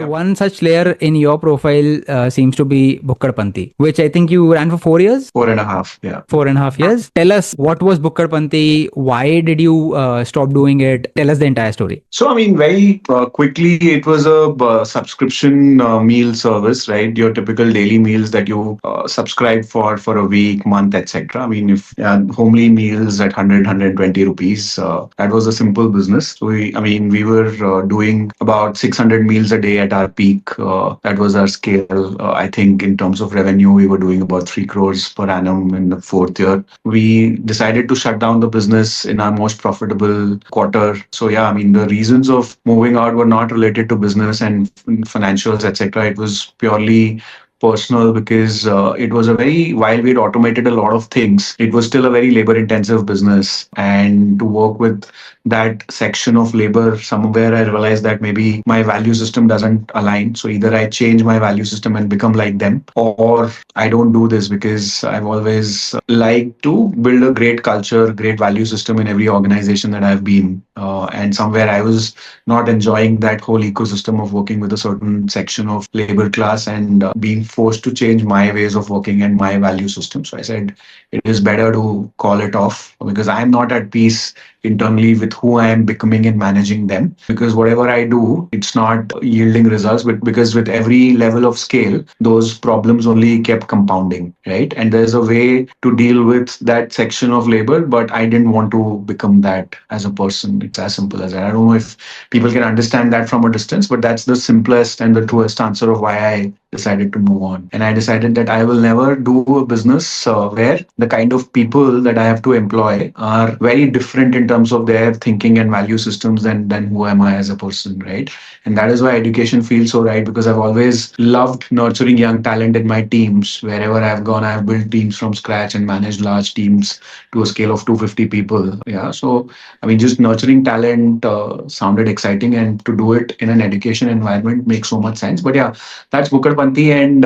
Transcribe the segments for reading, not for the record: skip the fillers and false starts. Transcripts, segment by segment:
And one such layer in your profile seems to be Bhukkadpanti, which I think you ran for 4 years. 4.5, yeah. 4.5 years. Tell us, what was Bhukkadpanti? Why did you stop doing it? Tell us the entire story. So, I mean, very quickly, it was a subscription meal service, right? Your typical daily meals that you subscribe for a week, month, etc. I mean, if homely meals at 100, rupees, that was a simple business. So, we were doing about 600 meals a day at our peak. That was our scale. I think in terms of revenue, we were doing about 3 crores per annum in the fourth year. We decided to shut down the business in our most profitable quarter. So, yeah, I mean, the reasons of moving out were not related to business and financials, etc. It was purely personal because it was while we had automated a lot of things, it was still a very labor intensive business. And to work with that section of labor, somewhere I realized that maybe my value system doesn't align. So either I change my value system and become like them, or I don't do this, because I've always liked to build a great culture, great value system in every organization that I've been. And somewhere I was not enjoying that whole ecosystem of working with a certain section of labor class and being forced to change my ways of working and my value system. So I said it is better to call it off, because I'm not at peace internally with who I am becoming and managing them. Because whatever I do, it's not yielding results, but because with every level of scale, those problems only kept compounding, right? And there's a way to deal with that section of labor, but I didn't want to become that as a person. It's as simple as that. I don't know if people can understand that from a distance, but that's the simplest and the truest answer of why I decided to move on. And I decided that I will never do a business where the kind of people that I have to employ are very different in terms of their thinking and value systems than who am I as a person, right? And that is why education feels so right, because I've always loved nurturing young talent in my teams. Wherever I've gone, I've built teams from scratch and managed large teams to a scale of 250 people. Yeah. So, I mean, just nurturing talent sounded exciting, and to do it in an education environment makes so much sense. But yeah, that's Bhukkadpanti. And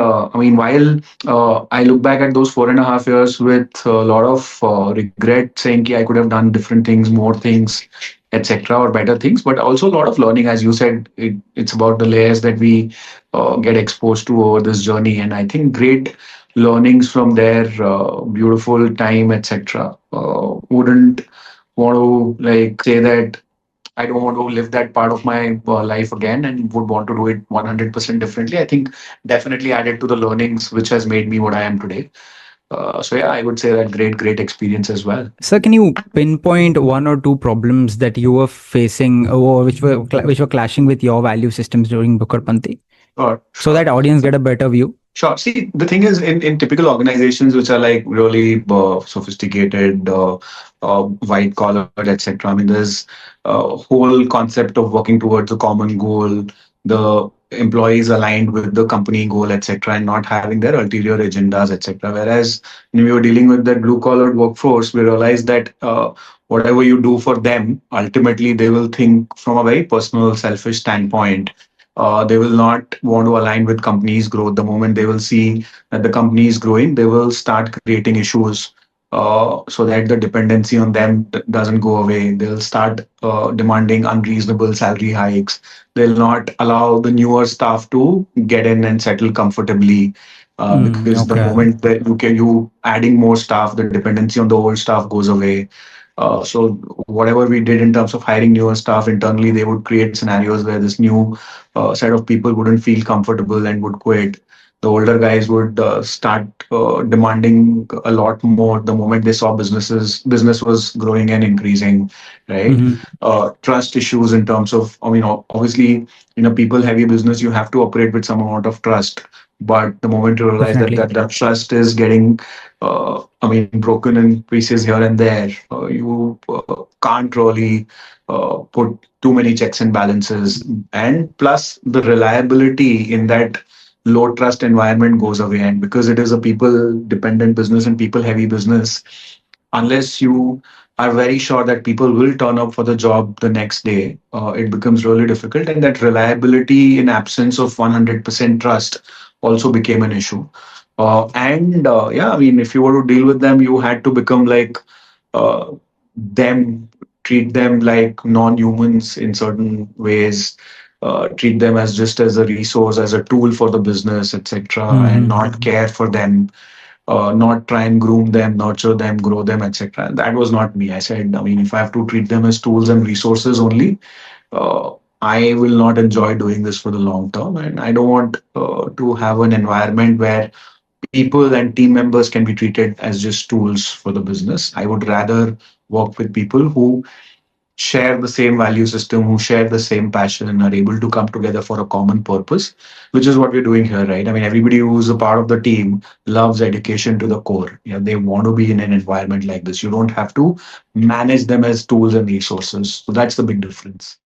while I look back at those 4.5 years with a lot of regret, saying I could have done different things, more things, etc., or better things, but also a lot of learning. As you said, it's about the layers that we get exposed to over this journey. And I think great learnings from their beautiful time, etc. Wouldn't want to say that I don't want to live that part of my life again, and would want to do it 100% differently. I think definitely added to the learnings, which has made me what I am today. So yeah, I would say that great experience as well. Sir, can you pinpoint one or two problems that you were facing, or which were clashing with your value systems during Bhukkadpanti? Sure. So that audience get a better view. Sure. See, the thing is, in typical organizations which are like really sophisticated, white collar, etc. I mean, there's a whole concept of working towards a common goal, the employees aligned with the company goal, etc., and not having their ulterior agendas, etc. Whereas when we were dealing with that blue collar workforce, we realized that whatever you do for them, ultimately they will think from a very personal, selfish standpoint. They will not want to align with company's growth. The moment they will see that the company is growing, they will start creating issues so that the dependency on them doesn't go away. They'll start demanding unreasonable salary hikes. They'll not allow the newer staff to get in and settle comfortably. Because the moment that you adding more staff, the dependency on the old staff goes away. So whatever we did in terms of hiring newer staff internally, they would create scenarios where this new set of people wouldn't feel comfortable and would quit. The older guys would start demanding a lot more the moment they saw business was growing and increasing, right? Trust issues in terms of, obviously, in a people heavy business, you have to operate with some amount of trust. But the moment you realize that trust is getting, broken in pieces here and there, you can't really put too many checks and balances. And plus, the reliability in that low trust environment goes away. And because it is a people dependent business and people heavy business, unless you are very sure that people will turn up for the job the next day, it becomes really difficult. And that reliability in absence of 100% trust also became an issue. If you were to deal with them, you had to become like them, treat them like non-humans in certain ways. treat them as just as a resource, as a tool for the business, etc., and not care for them, not try and groom them, nurture them, grow them, etc. That was not me. I said, I mean, if I have to treat them as tools and resources only, uh, I will not enjoy doing this for the long term, and I don't want to have an environment where people and team members can be treated as just tools for the business. I would rather work with people who share the same value system, who share the same passion, and are able to come together for a common purpose, which is what we're doing here, right? I mean, everybody who's a part of the team loves education to the core. Yeah, they want to be in an environment like this. You don't have to manage them as tools and resources. So that's the big difference.